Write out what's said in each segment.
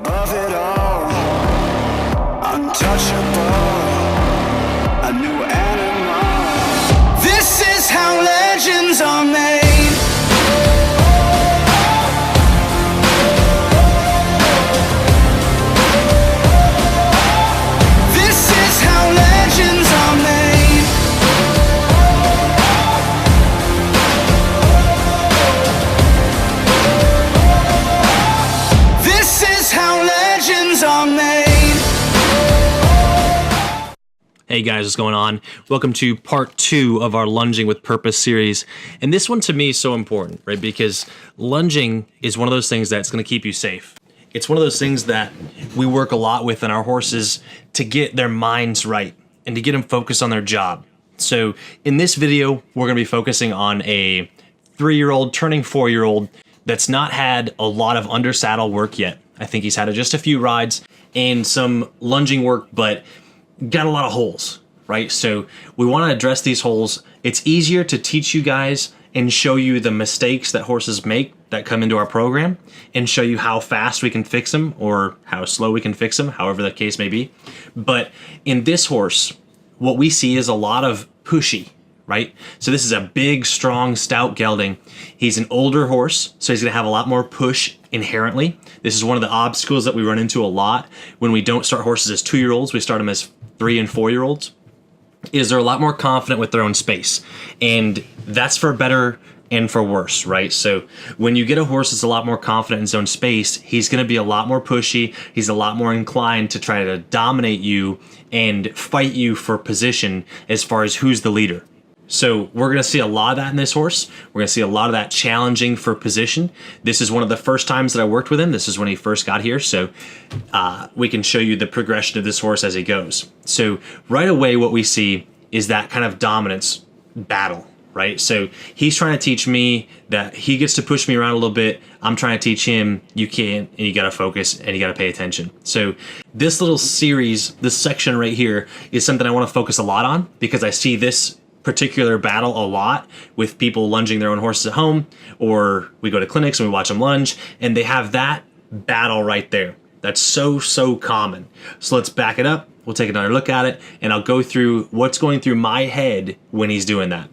of it all, untouchable, a new animal. This is how legends are made. This is how legends are made. This is how legends are made. Hey guys, what's going on? Welcome to part 2 of our Lunging with Purpose series. And this one to me is so important, right? Because lunging is one of those things that's going to keep you safe. It's one of those things that we work a lot with in our horses to get their minds right and to get them focused on their job. So in this video, we're going to be focusing on a 3-year-old turning 4-year-old that's not had a lot of under saddle work yet. I think he's had just a few rides and some lunging work, but got a lot of holes, right? So we want to address these holes. It's easier to teach you guys and show you the mistakes that horses make that come into our program and show you how fast we can fix them or how slow we can fix them, however the case may be. But in this horse, what we see is a lot of pushy, right? So this is a big, strong, stout gelding. He's an older horse, so he's going to have a lot more push inherently. This is one of the obstacles that we run into a lot when we don't start horses as 2-year-olds. We start them as 3- and 4-year-olds. Is they're a lot more confident with their own space, and that's for better and for worse, right? So when you get a horse that's a lot more confident in his own space, he's going to be a lot more pushy. He's a lot more inclined to try to dominate you and fight you for position as far as who's the leader. So we're going to see a lot of that in this horse. We're going to see a lot of that challenging for position. This is one of the first times that I worked with him. This is when he first got here. So we can show you the progression of this horse as he goes. So right away what we see is that kind of dominance battle, right? So he's trying to teach me that he gets to push me around a little bit. I'm trying to teach him you can't, and you got to focus and you got to pay attention. So this little series, this section right here is something I want to focus a lot on because I see this particular battle a lot with people lunging their own horses at home, or we go to clinics and we watch them lunge and they have that battle right there. That's so common. So let's back it up. We'll take another look at it and I'll go through what's going through my head when he's doing that.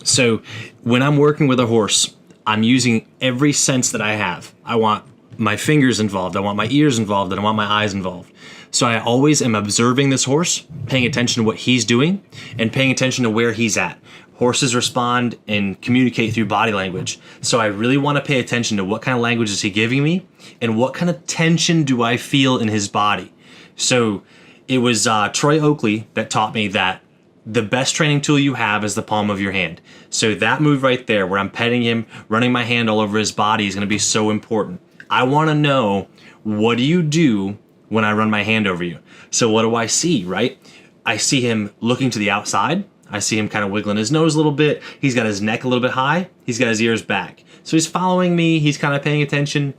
So when I'm working with a horse, I'm using every sense that I have. I want my fingers involved. I want my ears involved, and I want my eyes involved. So I always am observing this horse, paying attention to what he's doing and paying attention to where he's at. Horses respond and communicate through body language. So I really want to pay attention to what kind of language is he giving me and what kind of tension do I feel in his body. So it was Troy Oakley that taught me that the best training tool you have is the palm of your hand. So that move right there where I'm petting him, running my hand all over his body is going to be so important. I want to know, what do you do when I run my hand over you? So what do I see, right? I see him looking to the outside. I see him kind of wiggling his nose a little bit. He's got his neck a little bit high. He's got his ears back. So he's following me. He's kind of paying attention.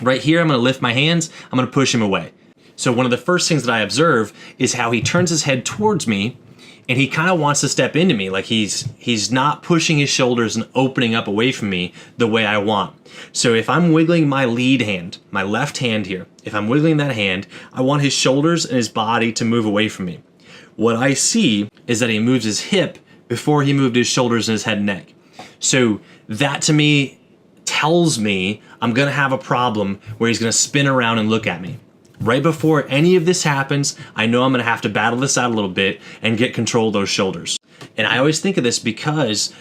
Right here, I'm going to lift my hands. I'm going to push him away. So one of the first things that I observe is how he turns his head towards me and he kind of wants to step into me. Like he's not pushing his shoulders and opening up away from me the way I want. So if I'm wiggling my lead hand, my left hand here, if I'm wiggling that hand, I want his shoulders and his body to move away from me. What I see is that he moves his hip before he moved his shoulders and his head and neck. So that to me tells me I'm going to have a problem where he's going to spin around and look at me. Right before any of this happens, I know I'm going to have to battle this out a little bit and get control of those shoulders. And I always think of this because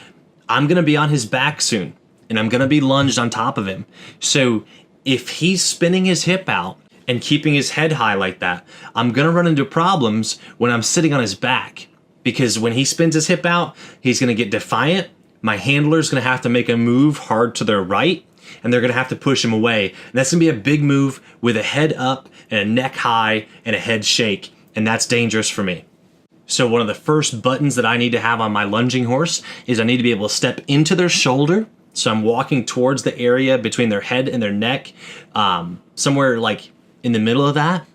I'm going to be on his back soon and I'm going to be lunged on top of him. So if he's spinning his hip out and keeping his head high like that, I'm going to run into problems when I'm sitting on his back, because when he spins his hip out, he's going to get defiant. My handler's going to have to make a move hard to their right, and they're going to have to push him away. And that's going to be a big move with a head up and a neck high and a head shake, and that's dangerous for me. So one of the first buttons that I need to have on my lunging horse is I need to be able to step into their shoulder. So I'm walking towards the area between their head and their neck, somewhere like in the middle of that,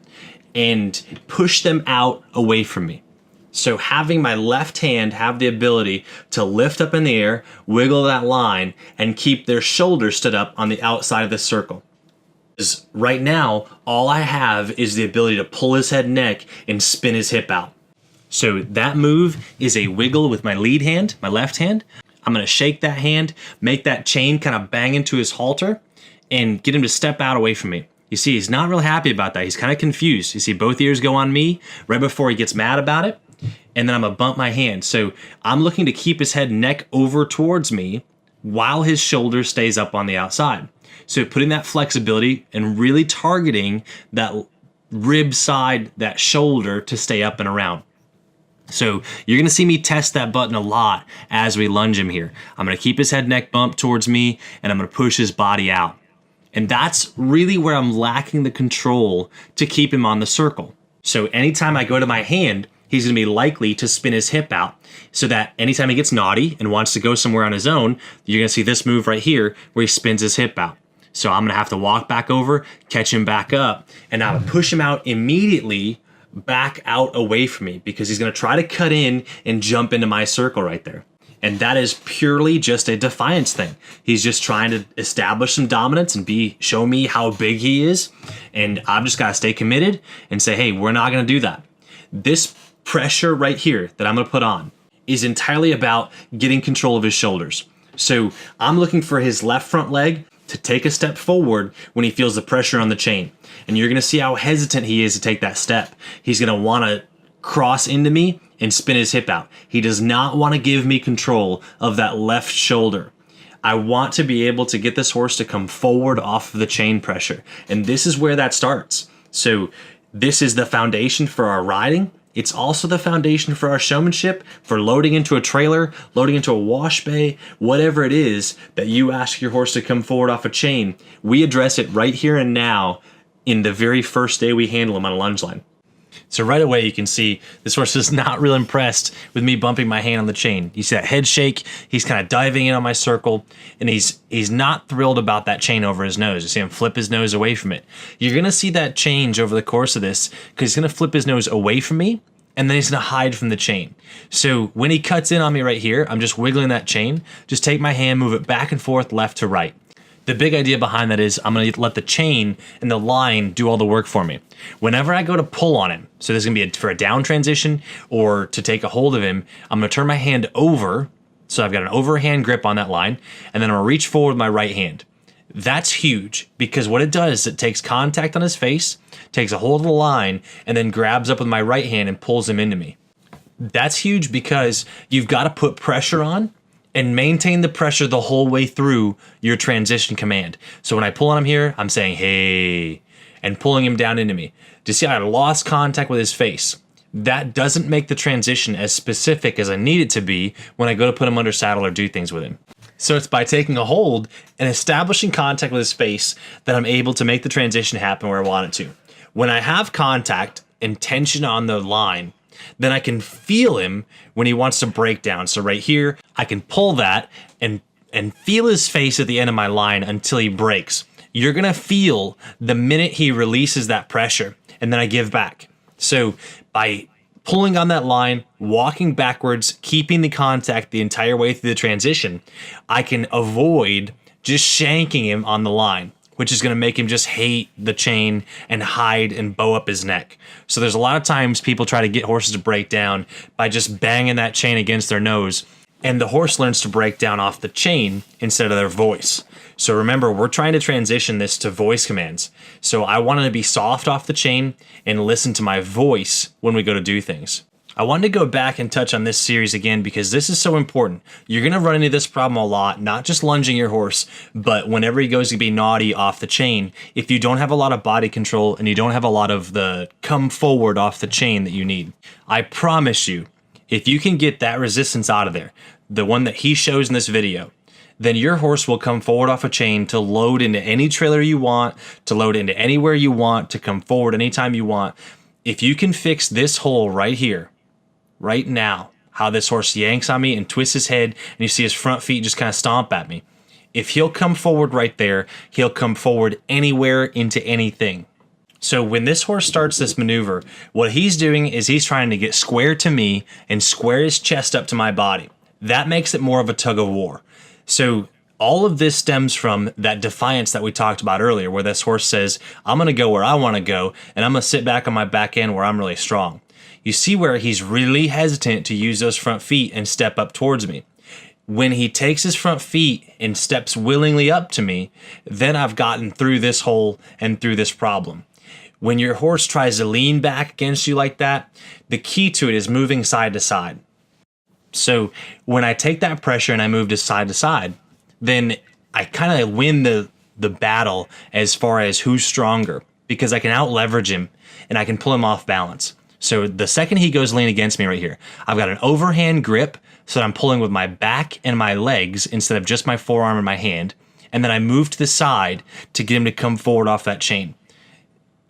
and push them out away from me. So having my left hand have the ability to lift up in the air, wiggle that line, and keep their shoulders stood up on the outside of the circle. Right now, all I have is the ability to pull his head and neck and spin his hip out. So that move is a wiggle with my lead hand, my left hand. I'm gonna shake that hand, make that chain kind of bang into his halter, and get him to step out away from me. You see, he's not real happy about that. He's kind of confused. You see both ears go on me right before he gets mad about it, and then I'm gonna bump my hand. So I'm looking to keep his head and neck over towards me while his shoulder stays up on the outside. So putting that flexibility and really targeting that rib side, that shoulder to stay up and around. So you're gonna see me test that button a lot as we lunge him here. I'm gonna keep his head neck bumped towards me, and I'm gonna push his body out. And that's really where I'm lacking the control to keep him on the circle. So anytime I go to my hand, he's gonna be likely to spin his hip out, so that anytime he gets naughty and wants to go somewhere on his own, you're gonna see this move right here where he spins his hip out. So I'm gonna have to walk back over, catch him back up, and I'm gonna push him out immediately back out away from me, because he's gonna try to cut in and jump into my circle right there. And that is purely just a defiance thing. He's just trying to establish some dominance and show me how big he is. And I've just gotta stay committed and say, hey, we're not gonna do that. This pressure right here that I'm gonna put on is entirely about getting control of his shoulders. So I'm looking for his left front leg to take a step forward when he feels the pressure on the chain. And you're gonna see how hesitant he is to take that step. He's gonna wanna cross into me and spin his hip out. He does not wanna give me control of that left shoulder. I want to be able to get this horse to come forward off of the chain pressure. And this is where that starts. So this is the foundation for our riding. It's also the foundation for our showmanship, for loading into a trailer, loading into a wash bay, whatever it is that you ask your horse to come forward off a chain. We address it right here and now in the very first day we handle him on a lunge line. So right away you can see this horse is not real impressed with me bumping my hand on the chain. You see that head shake, he's kind of diving in on my circle, and he's not thrilled about that chain over his nose. You see him flip his nose away from it. You're gonna see that change over the course of this, because he's gonna flip his nose away from me, and then he's gonna hide from the chain. So when he cuts in on me right here, I'm just wiggling that chain, just take my hand, move it back and forth, left to right. The big idea behind that is I'm gonna let the chain and the line do all the work for me. Whenever I go to pull on him, so this is gonna be for a down transition or to take a hold of him, I'm gonna turn my hand over, so I've got an overhand grip on that line, and then I'm gonna reach forward with my right hand. That's huge, because what it does is it takes contact on his face, takes a hold of the line, and then grabs up with my right hand and pulls him into me. That's huge because you've got to put pressure on and maintain the pressure the whole way through your transition command. So when I pull on him here, I'm saying, hey, and pulling him down into me. Do you see I lost contact with his face? That doesn't make the transition as specific as I need it to be when I go to put him under saddle or do things with him. So it's by taking a hold and establishing contact with his face that I'm able to make the transition happen where I want it to. When I have contact and tension on the line, then I can feel him when he wants to break down. So right here, I can pull that and feel his face at the end of my line until he breaks. You're gonna feel the minute he releases that pressure, and then I give back. So by pulling on that line, walking backwards, keeping the contact the entire way through the transition, I can avoid just shanking him on the line, which is going to make him just hate the chain and hide and bow up his neck. So there's a lot of times people try to get horses to break down by just banging that chain against their nose, and the horse learns to break down off the chain instead of their voice. So remember, we're trying to transition this to voice commands. So I wanted to be soft off the chain and listen to my voice when we go to do things. I wanted to go back and touch on this series again because this is so important. You're going to run into this problem a lot, not just lunging your horse, but whenever he goes to be naughty off the chain, if you don't have a lot of body control and you don't have a lot of the come forward off the chain that you need. I promise you, if you can get that resistance out of there, the one that he shows in this video, then your horse will come forward off a chain to load into any trailer you want, to load into anywhere you want, to come forward anytime you want. If you can fix this hole right here, right now, how this horse yanks on me and twists his head, and you see his front feet just kind of stomp at me. If he'll come forward right there, he'll come forward anywhere into anything. So when this horse starts this maneuver, what he's doing is he's trying to get square to me and square his chest up to my body. That makes it more of a tug of war. So all of this stems from that defiance that we talked about earlier, where this horse says, I'm going to go where I want to go, and I'm going to sit back on my back end where I'm really strong. You see where he's really hesitant to use those front feet and step up towards me. When he takes his front feet and steps willingly up to me, then I've gotten through this hole and through this problem. When your horse tries to lean back against you like that, the key to it is moving side to side. So when I take that pressure and I move to side, then I kind of win the battle as far as who's stronger, because I can out leverage him and I can pull him off balance. So the second he goes lean against me right here, I've got an overhand grip so that I'm pulling with my back and my legs instead of just my forearm and my hand. And then I move to the side to get him to come forward off that chain.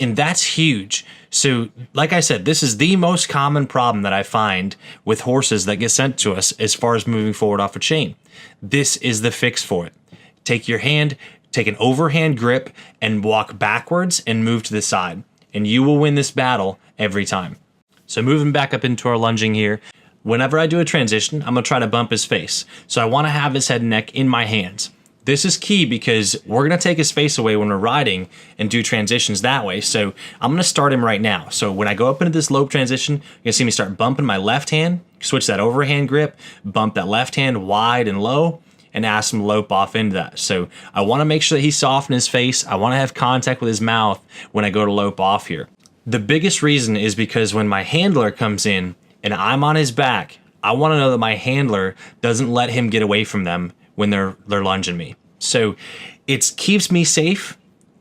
And that's huge. So like I said, this is the most common problem that I find with horses that get sent to us as far as moving forward off a chain. This is the fix for it. Take your hand, take an overhand grip, and walk backwards and move to the side. And you will win this battle every time. So moving back up into our lunging here, whenever I do a transition, I'm going to try to bump his face. So I want to have his head and neck in my hands. This is key because we're going to take his face away when we're riding and do transitions that way. So I'm going to start him right now. So when I go up into this lope transition, you're going to see me start bumping my left hand, switch that overhand grip, bump that left hand wide and low, and ask him to lope off into that. So I want to make sure that he's soft in his face. I want to have contact with his mouth when I go to lope off here. The biggest reason is because when my handler comes in and I'm on his back, I want to know that my handler doesn't let him get away from them when they're lunging me. So it keeps me safe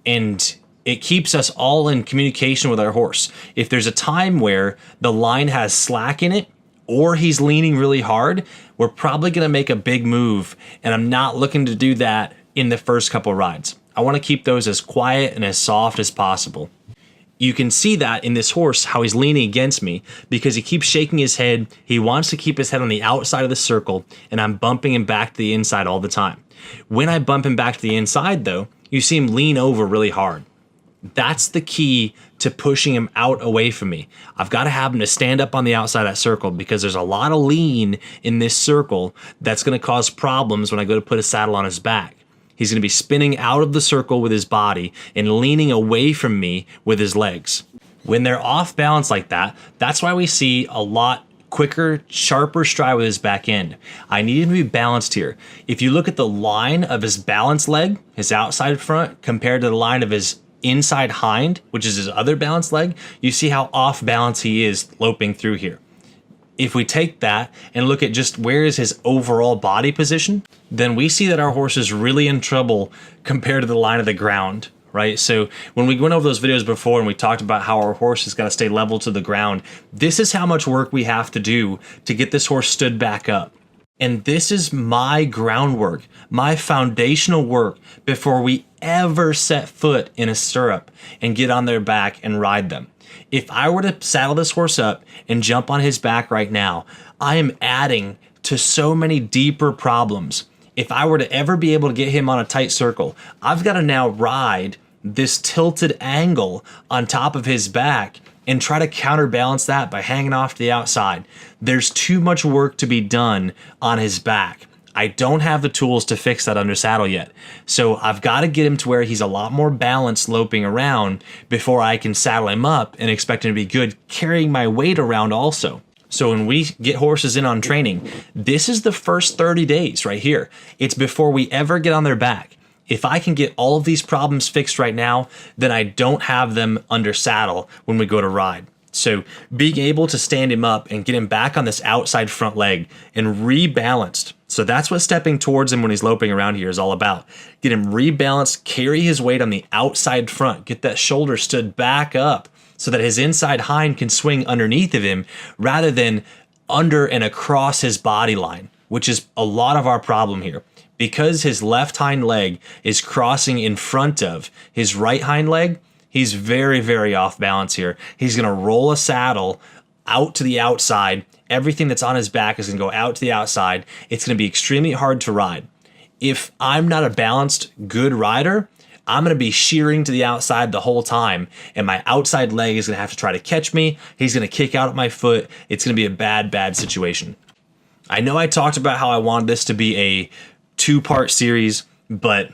and it keeps us all in communication with our horse. If there's a time where the line has slack in it or he's leaning really hard, we're probably going to make a big move, and I'm not looking to do that in the first couple rides. I want to keep those as quiet and as soft as possible. You can see that in this horse, how he's leaning against me because he keeps shaking his head. He wants to keep his head on the outside of the circle, and I'm bumping him back to the inside all the time. When I bump him back to the inside, though, you see him lean over really hard. That's the key to pushing him out away from me. I've got to have him to stand up on the outside of that circle because there's a lot of lean in this circle that's going to cause problems when I go to put a saddle on his back. He's going to be spinning out of the circle with his body and leaning away from me with his legs. When they're off balance like that, that's why we see a lot quicker, sharper stride with his back end. I need him to be balanced here. If you look at the line of his balance leg, his outside front, compared to the line of his inside hind, which is his other balanced leg, you see how off balance he is loping through here. If we take that and look at just where is his overall body position, then we see that our horse is really in trouble compared to the line of the ground, right? So when we went over those videos before and we talked about how our horse has got to stay level to the ground, this is how much work we have to do to get this horse stood back up. And this is my groundwork, my foundational work before we ever set foot in a stirrup and get on their back and ride them. If I were to saddle this horse up and jump on his back right now, I am adding to so many deeper problems. If I were to ever be able to get him on a tight circle, I've got to now ride this tilted angle on top of his back and try to counterbalance that by hanging off to the outside. There's too much work to be done on his back. I don't have the tools to fix that under saddle yet. So I've got to get him to where he's a lot more balanced loping around before I can saddle him up and expect him to be good carrying my weight around also. So when we get horses in on training, this is the first 30 days right here. It's before we ever get on their back. If I can get all of these problems fixed right now, then I don't have them under saddle when we go to ride. So being able to stand him up and get him back on this outside front leg and rebalanced. So that's what stepping towards him when he's loping around here is all about. Get him rebalanced, carry his weight on the outside front, get that shoulder stood back up so that his inside hind can swing underneath of him rather than under and across his body line, which is a lot of our problem here. Because his left hind leg is crossing in front of his right hind leg, he's very, very off balance here. He's going to roll a saddle out to the outside. Everything that's on his back is going to go out to the outside. It's going to be extremely hard to ride. If I'm not a balanced, good rider, I'm going to be shearing to the outside the whole time, and my outside leg is going to have to try to catch me. He's going to kick out at my foot. It's going to be a bad, bad situation. I know I talked about how I wanted this to be a 2-part series, but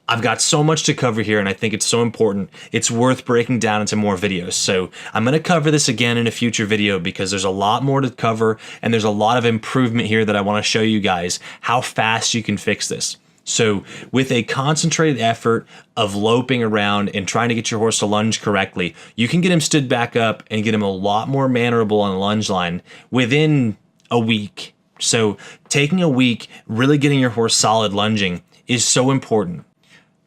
I've got so much to cover here, and I think it's so important. It's worth breaking down into more videos. So I'm going to cover this again in a future video because there's a lot more to cover, and there's a lot of improvement here that I want to show you guys how fast you can fix this. So with a concentrated effort of loping around and trying to get your horse to lunge correctly, you can get him stood back up and get him a lot more mannerable on the lunge line within a week. So taking a week, really getting your horse solid lunging is so important.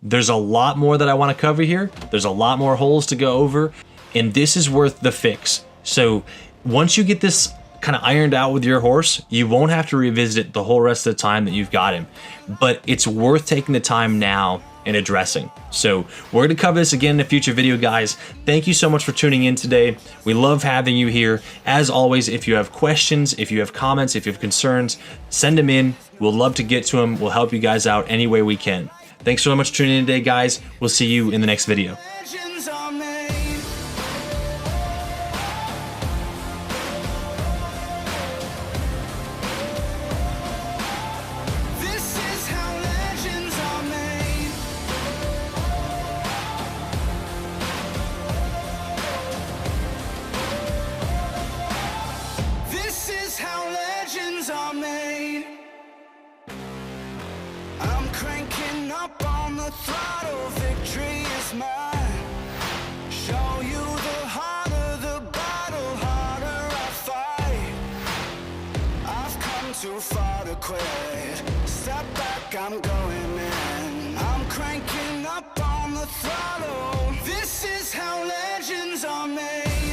There's a lot more that I want to cover here. There's a lot more holes to go over, and this is worth the fix. So once you get this kind of ironed out with your horse, you won't have to revisit it the whole rest of the time that you've got him. But it's worth taking the time now and addressing. So we're going to cover this again in a future video, guys. Thank you so much for tuning in today. We love having you here. As always, if you have questions, if you have comments, if you have concerns, send them in. We'll love to get to them. We'll help you guys out any way we can. Thanks so much for tuning in today, guys. We'll see you in the next video. Legends are made. This is how legends are made. This is how legends are made. I'm cranking up on the throttle, victory is mine. Show you the harder the battle, harder I fight. I've come too far to quit. Step back, I'm going in. I'm cranking up on the throttle. This is how legends are made.